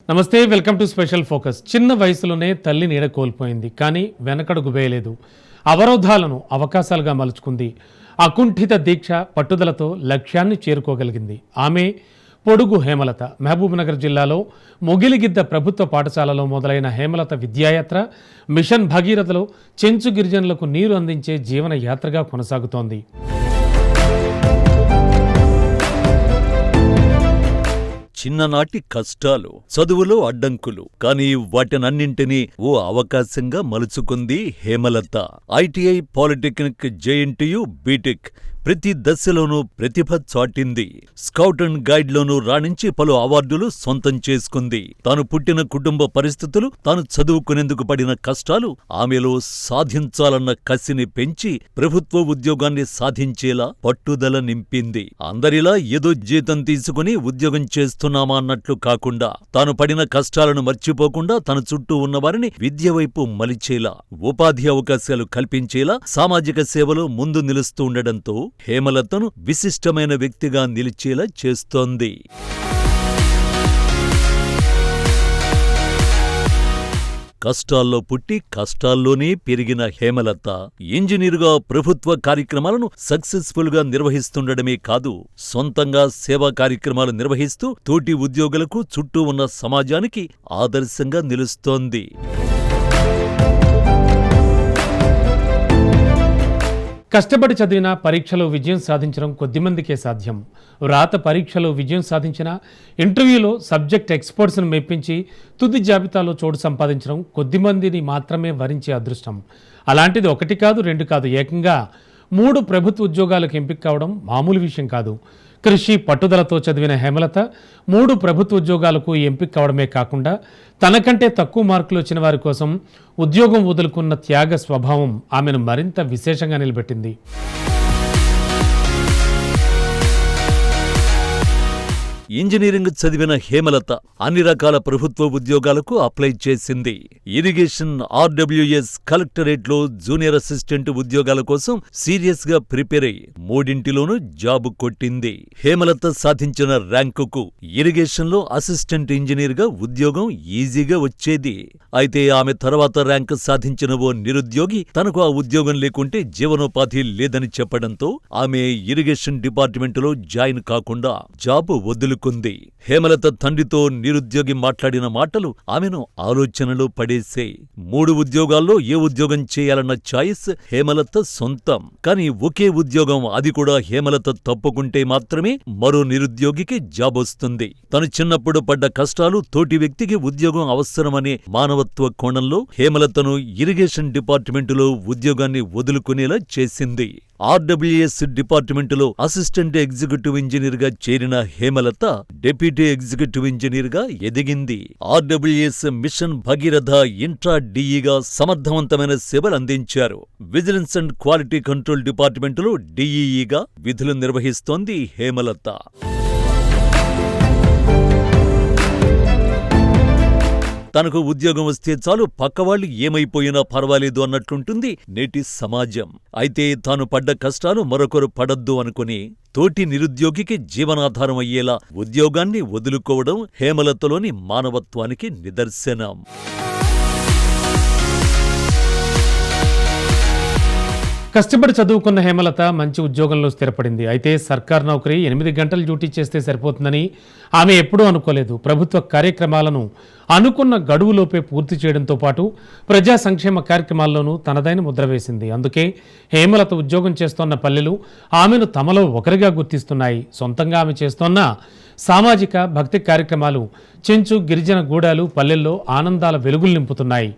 నమస్తే, welcome to special focus. చిన్న వయసులోనే తల్లి నీడ కోల్పోయింది, కానీ వెనకడుగు వేయలేదు. అవరోధాలను అవకాశాలుగా మలుచుకుంది. అకుంఠిత దీక్ష పట్టుదలతో లక్ష్యాన్ని చేరుకోగలిగింది. ఆమె పొడుగు హేమలత. మహబూబ్నగర్ జిల్లాలో మొగిలిగిద్ద ప్రభుత్వ పాఠశాలలో మొదలైన హేమలత విద్యాయాత్ర మిషన్ భగీరథలో చెంచు గిరిజనులకు నీరు అందించే జీవన యాత్రగా కొనసాగుతోంది. చిన్ననాటి కష్టాలు, చదువులో అడ్డంకులు, కానీ వాటినన్నింటినీ ఓ అవకాశంగా మలుచుకుంది Hemalatha. ITI, polytechnic, JNTU, BTech ప్రతి దశలోనూ ప్రతిభ చాటింది. స్కౌట్ అండ్ గైడ్లోనూ రాణించి పలు అవార్డులు సొంతం చేసుకుంది. తాను పుట్టిన కుటుంబ పరిస్థితులు, తాను చదువుకునేందుకు పడిన కష్టాలు ఆమెలో సాధించాలన్న కసిని పెంచి ప్రభుత్వ ఉద్యోగాన్ని సాధించేలా పట్టుదల నింపింది. అందరిలా ఏదో జీతం తీసుకుని ఉద్యోగం చేస్తున్నామా అన్నట్లు కాకుండా, తాను పడిన కష్టాలను మర్చిపోకుండా తన చుట్టూ ఉన్నవారిని విద్య వైపు మలిచేలా, ఉపాధి అవకాశాలు కల్పించేలా సామాజిక సేవలో ముందు నిలుస్తూ ఉండడంతో హేమలతను విశిష్టమైన వ్యక్తిగా నిలిచేలా చేస్తోంది. కష్టాల్లో పుట్టి కష్టాల్లోనే పెరిగిన హేమలత ఇంజనీరుగా ప్రభుత్వ కార్యక్రమాలను సక్సెస్ఫుల్ గా నిర్వహిస్తుండడమే కాదు, సొంతంగా సేవా కార్యక్రమాలు నిర్వహిస్తూ తోటి ఉద్యోగులకు, చుట్టూ ఉన్న సమాజానికి ఆదర్శంగా నిలుస్తోంది. కష్టపడి చదివిన పరీక్షలో విజయం సాధించడం కొద్దిమందికే సాధ్యం. రాత పరీక్షలో విజయం సాధించిన, ఇంటర్వ్యూలో సబ్జెక్ట్ ఎక్స్పర్ట్స్ను మెప్పించి తుది జాబితాలో చోటు సంపాదించడం కొద్దిమందిని మాత్రమే వరించే అదృష్టం. అలాంటిది ఒకటి కాదు, రెండు కాదు, ఏకంగా 3 ప్రభుత్వ ఉద్యోగాలకు ఎంపిక కావడం మామూలు విషయం కాదు. కృషి పట్టుదలతో చదివిన హేమలత 3 ప్రభుత్వ ఉద్యోగాలకు ఎంపిక కావడమే కాకుండా తనకంటే తక్కువ మార్కులు వచ్చిన వారి కోసం ఉద్యోగం వదులుకున్న త్యాగ స్వభావం ఆమెను మరింత విశేషంగా నిలబెట్టింది. ఇంజనీరింగ్ చదివిన హేమలత అన్ని రకాల ప్రభుత్వ ఉద్యోగాలకు అప్లై చేసింది. ఇరిగేషన్, ఆర్డబ్ల్యూఎస్, కలెక్టరేట్లో జూనియర్ అసిస్టెంట్ ఉద్యోగాల కోసం సీరియస్ గా ప్రిపేర్ అయి 3 జాబు కొట్టింది. హేమలత సాధించిన ర్యాంకుకు ఇరిగేషన్లో అసిస్టెంట్ ఇంజనీర్ గా ఉద్యోగం ఈజీగా వచ్చేది. అయితే ఆమె తర్వాత ర్యాంక్ సాధించిన ఓ నిరుద్యోగి తనకు ఆ ఉద్యోగం లేకుంటే జీవనోపాధి లేదని చెప్పడంతో ఆమె ఇరిగేషన్ డిపార్ట్మెంటులో జాయిన్ కాకుండా జాబు వదులుకుంది. హేమలత తండ్రితో నిరుద్యోగి మాట్లాడిన మాటలు ఆమెను ఆలోచనలో పడేసే. 3 ఉద్యోగాల్లో ఏ ఉద్యోగం చేయాలన్న చాయిస్ హేమలత సొంతం. కానీ ఒకే ఉద్యోగం, అది కూడా హేమలత తప్పుకుంటే మాత్రమే మరో నిరుద్యోగికి జాబ్ వస్తుంది. తను చిన్నప్పుడు పడ్డ కష్టాలు, తోటి వ్యక్తికి ఉద్యోగం అవసరమనే మానవత్వ కోణంలో హేమలతను ఇరిగేషన్ డిపార్ట్మెంటులో ఉద్యోగాన్ని వదులుకునేలా చేసింది. ఆర్డబ్ల్యూఎస్ డిపార్ట్మెంటులో అసిస్టెంట్ ఎగ్జిక్యూటివ్ ఇంజనీర్ గా చేరిన హేమలత డెప్యూటీ ఎగ్జిక్యూటివ్ ఇంజనీర్ గా ఎదిగింది. ఆర్డబ్ల్యూఎస్ మిషన్ భగీరథ ఇంట్రా డిఈగా సమర్థవంతమైన సేవలు అందించారు. విజిలెన్స్ అండ్ క్వాలిటీ కంట్రోల్ డిపార్ట్మెంటులో డిఈఈగా విధులు నిర్వహిస్తోంది హేమలత. తనకు ఉద్యోగం వస్తే చాలు, పక్కవాళ్లు ఏమైపోయినా పర్వాలేదు అన్నట్లుంటుంది నేటి సమాజం. అయితే తాను పడ్డ కష్టాలు మరొకరు పడద్దు అనుకుని తోటి నిరుద్యోగికి జీవనాధారం అయ్యేలా ఉద్యోగాన్ని వదులుకోవడం హేమలతలోని మానవత్వానికి నిదర్శనం. కష్టపడి చదువుకున్న హేమలత మంచి ఉద్యోగంలో స్థిరపడింది. అయితే సర్కార్ నౌకరీ 8 గంటలు డ్యూటీ చేస్తే సరిపోతుందని ఆమె ఎప్పుడూ అనుకోలేదు. ప్రభుత్వ కార్యక్రమాలను అనుకున్న గడువులోపే పూర్తి చేయడంతో పాటు ప్రజా సంక్షేమ కార్యక్రమాల్లోనూ తనదైన ముద్ర వేసింది. అందుకే హేమలత ఉద్యోగం చేస్తోన్న పల్లెలు ఆమెను తమలో ఒకరిగా గుర్తిస్తున్నాయి. సొంతంగా ఆమె చేస్తోన్న సామాజిక భక్తి కార్యక్రమాలు చెంచు గిరిజన గూడాలు పల్లెల్లో ఆనందాల వెలుగులు నింపుతున్నాయి.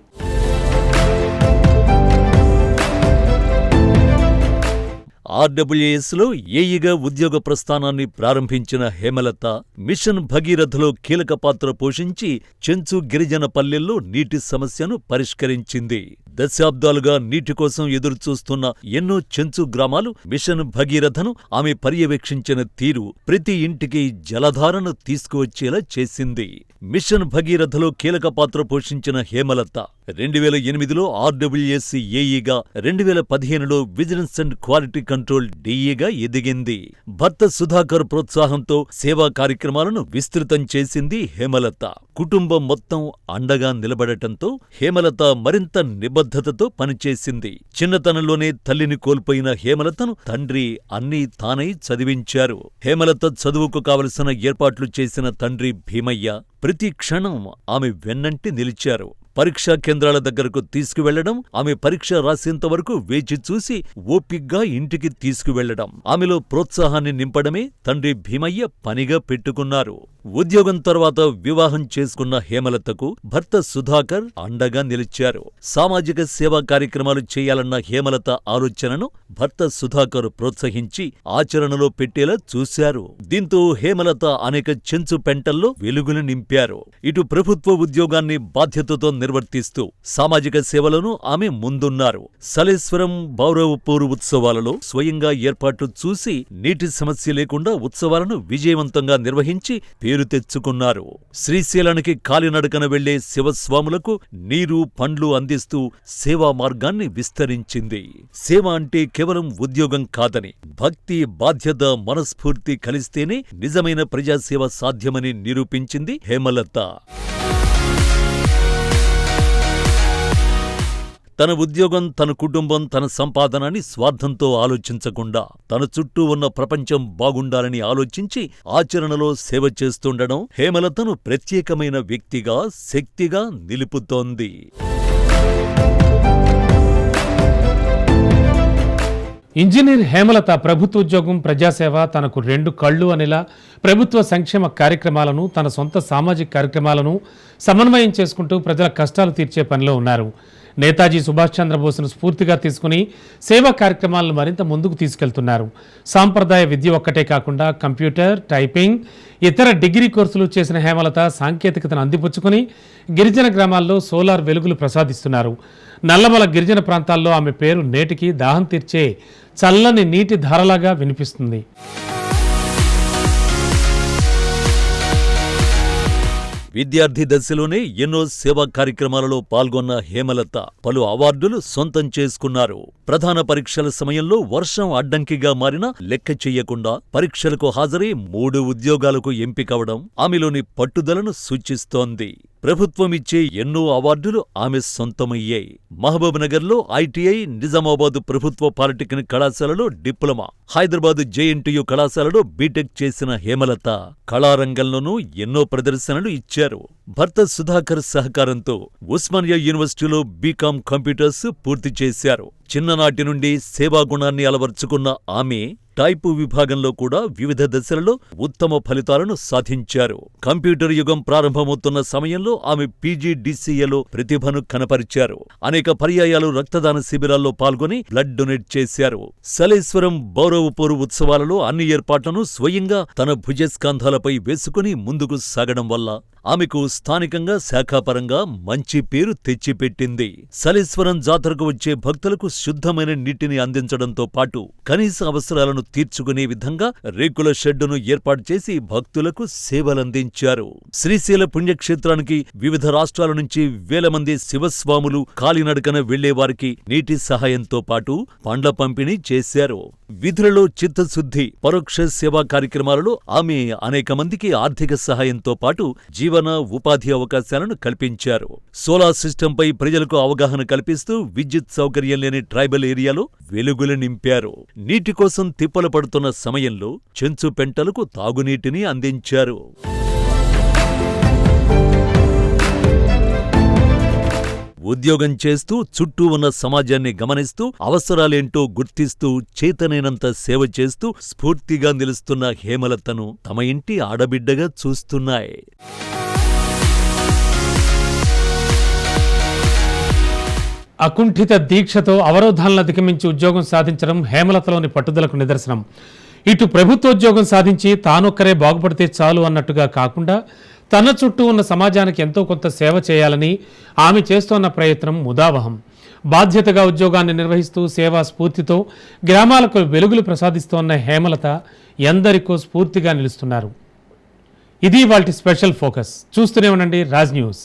ఆర్డబ్ల్యూఎస్లో ఏఈగా ఉద్యోగ ప్రస్థానాన్ని ప్రారంభించిన హేమలత మిషన్ భగీరథలో కీలక పాత్ర పోషించి చెంచు గిరిజన పల్లెల్లో నీటి సమస్యను పరిష్కరించింది. దశాబ్దాలుగా నీటి కోసం ఎదురుచూస్తున్న ఎన్నో చెంచు గ్రామాలు మిషన్ భగీరథను ఆమె పర్యవేక్షించిన తీరు ప్రతి ఇంటికి జలధారను తీసుకువచ్చేలా చేసింది. మిషన్ భగీరథలో కీలక పాత్ర పోషించిన హేమలత 2008లో ఆర్డబ్ల్యూఎస్ ఏఈగా, 2015లో విజిలెన్స్ అండ్ క్వాలిటీ కంట్రోల్ డిఈగా ఎదిగింది. భర్త సుధాకర్ ప్రోత్సాహంతో సేవా కార్యక్రమాలను విస్తృతం చేసింది హేమలత. కుటుంబం మొత్తం అండగా నిలబడటంతో హేమలత మరింత నిబద్ధతతో పనిచేసింది. చిన్నతనంలోనే తల్లిని కోల్పోయిన హేమలతను తండ్రి అన్నీ తానై చదివించారు. హేమలత చదువుకు కావలసిన ఏర్పాట్లు చేసిన తండ్రి భీమయ్య ప్రతి క్షణం ఆమె వెన్నంటి నిలిచారు. పరీక్షా కేంద్రాల దగ్గరకు తీసుకువెళ్లడం, ఆమె పరీక్ష రాసేంత వరకు వేచి చూసి ఓపిగ్గా ఇంటికి తీసుకువెళ్లడం, ఆమెలో ప్రోత్సాహాన్ని నింపడమే తండ్రి భీమయ్య పనిగా పెట్టుకున్నారు. ఉద్యోగం తర్వాత వివాహం చేసుకున్న హేమలతకు భర్త సుధాకర్ అండగా నిలిచారు. సామాజిక సేవా కార్యక్రమాలు చేయాలన్న హేమలత ఆలోచనను భర్త సుధాకర్ ప్రోత్సహించి ఆచరణలో పెట్టేలా చూశారు. దీంతో హేమలత అనేక చెంచు పెంటల్లో వెలుగులు నింపారు. ఇటు ప్రభుత్వ ఉద్యోగాన్ని బాధ్యతతో నిర్వర్తిస్తూ సామాజిక సేవలను ఆమె ముందున్నారు. సలేశ్వరం బౌరవపూర్ ఉత్సవాలలో స్వయంగా ఏర్పాట్లు చూసి నీటి సమస్య లేకుండా ఉత్సవాలను విజయవంతంగా నిర్వహించి పేరు తెచ్చుకున్నారు. శ్రీశైలానికి కాలినడకన వెళ్లే శివస్వాములకు నీరు, పండ్లు అందిస్తూ సేవా మార్గాన్ని విస్తరించింది. సేవ అంటే కేవలం ఉద్యోగం కాదని, భక్తి, బాధ్యత, మనస్ఫూర్తి కలిస్తేనే నిజమైన ప్రజాసేవ సాధ్యమని నిరూపించింది హేమలత. తన ఉద్యోగం, తన కుటుంబం, తన సంపాదనని స్వార్థంతో ఆలోచించకుండా తన చుట్టూ ఉన్న ప్రపంచం బాగుండాలని ఆలోచించి ఆచరణలో సేవ చేస్తుండడం హేమలతను ప్రత్యేకమైన వ్యక్తిగా, శక్తిగా నిలుపుతోంది. ఇంజనీర్ హేమలత ప్రభుత్వ ఉద్యోగం, ప్రజాసేవ తనకు రెండు కళ్ళు అనేలా ప్రభుత్వ సంక్షేమ కార్యక్రమాలను, తన సొంత సామాజిక కార్యక్రమాలను సమన్వయం చేసుకుంటూ ప్రజల కష్టాలు తీర్చే పనిలో ఉన్నారు. నేతాజీ సుభాష్ చంద్రబోస్ను స్ఫూర్తిగా తీసుకుని సేవా కార్యక్రమాలను మరింత ముందుకు తీసుకెళ్తున్నారు. సాంప్రదాయ విద్య ఒక్కటే కాకుండా కంప్యూటర్, టైపింగ్, ఇతర డిగ్రీ కోర్సులు చేసిన హేమలత సాంకేతికతను అందిపుచ్చుకుని గిరిజన గ్రామాల్లో సోలార్ వెలుగులు ప్రసాదిస్తున్నారు. నల్లమల గిరిజన ప్రాంతాల్లో ఆమె పేరు నేటికి దాహం తీర్చే చల్లని నీటి ధారలాగా వినిపిస్తుంది. విద్యార్థి దశలోనే ఎన్నో సేవా కార్యక్రమాలలో పాల్గొన్న హేమలత పలు అవార్డులు సొంతం చేసుకున్నారు. ప్రధాన పరీక్షల సమయంలో వర్షం అడ్డంకిగా మారినా లెక్క చెయ్యకుండా పరీక్షలకు హాజరై 3 ఉద్యోగాలకు ఎంపికవడం ఆమెలోని పట్టుదలను సూచిస్తోంది. ప్రభుత్వమిచ్చే ఎన్నో అవార్డులు ఆమె సొంతమయ్యాయి. మహబూబ్నగర్లో ఐటీఐ, నిజామాబాద్ ప్రభుత్వ పాలిటెక్నిక్ కళాశాలలో డిప్లొమా, హైదరాబాద్ జేఎన్టీయూ కళాశాలలో బీటెక్ చేసిన హేమలత కళారంగంలోనూ ఎన్నో ప్రదర్శనలు ఇచ్చారు. భర్త సుధాకర్ సహకారంతో ఉస్మానియా యూనివర్సిటీలో బీకాం కంప్యూటర్స్ పూర్తి చేశారు. చిన్ననాటి నుండి సేవాగుణాన్ని అలవర్చుకున్న ఆమె టైపు విభాగంలో కూడా వివిధ దశలలో ఉత్తమ ఫలితాలను సాధించారు. కంప్యూటర్ యుగం ప్రారంభమవుతున్న సమయంలో ఆమె పీజీడీసీఏలో ప్రతిభను కనపరిచారు. అనేక పర్యాయాలు రక్తదాన శిబిరాల్లో పాల్గొని బ్లడ్ డొనేట్ చేశారు. సలేశ్వరం బౌరవపూర్ ఉత్సవాలలో అన్ని ఏర్పాట్లను స్వయంగా తన భుజస్కంధాలపై వేసుకుని ముందుకు సాగడం వల్ల ఆమెకు స్థానికంగా శాఖాపరంగా మంచి పేరు తెచ్చిపెట్టింది. సలేశ్వరం జాతరకు వచ్చే భక్తులకు శుద్ధమైన నీటిని అందించడంతో పాటు కనీస అవసరాలను తీర్చుకునే విధంగా రేకుల షెడ్డును ఏర్పాటు చేసి భక్తులకు సేవలందించారు. శ్రీశైల పుణ్యక్షేత్రానికి వివిధ రాష్ట్రాల నుంచి వేల మంది శివస్వాములు కాలినడకన వెళ్లేవారికి నీటి సహాయంతో పాటు పండ్ల పంపిణీ చేశారు. విధులలో చిత్తశుద్ధి, పరోక్ష సేవా కార్యక్రమాలలో ఆమె అనేక మందికి ఆర్థిక సహాయంతో పాటు జీవన ఉపాధి అవకాశాలను కల్పించారు. సోలార్ సిస్టంపై ప్రజలకు అవగాహన కల్పిస్తూ విద్యుత్ సౌకర్యం లేని ట్రైబల్ ఏరియాలో వెలుగులు నింపారు. నీటి కోసం తిప్పలు పడుతున్న సమయంలో చెంచు పెంటలకు తాగునీటిని అందించారు. ఉద్యోగం చేస్తూ చుట్టూ ఉన్న సమాజాన్ని గమనిస్తూ అవసరాలేంటో గుర్తిస్తూ చేతనైనంత సేవ చేస్తూ స్ఫూర్తిగా నిలుస్తున్న హేమలతను తమ ఇంటి ఆడబిడ్డగా చూస్తున్నాయి. అకుంఠిత దీక్షతో అవరోధాలను అధిగమించి ఉద్యోగం సాధించడం హేమలతలోని పట్టుదలకు నిదర్శనం. ఇటు ప్రభుత్వోద్యోగం సాధించి తానొక్కరే బాగుపడితే చాలు అన్నట్టుగా కాకుండా తన చుట్టూ ఉన్న సమాజానికి ఎంతో కొంత సేవ చేయాలని ఆమె చేస్తోన్న ప్రయత్నం ముదావహం. బాధ్యతగా ఉద్యోగాన్ని నిర్వహిస్తూ సేవా స్ఫూర్తితో గ్రామాలకు వెలుగులు ప్రసాదిస్తోన్న హేమలత ఎందరికో స్ఫూర్తిగా నిలుస్తున్నారు. ఇది వాటి స్పెషల్ ఫోకస్. చూస్తూనే ఉండండి రాజ్ న్యూస్.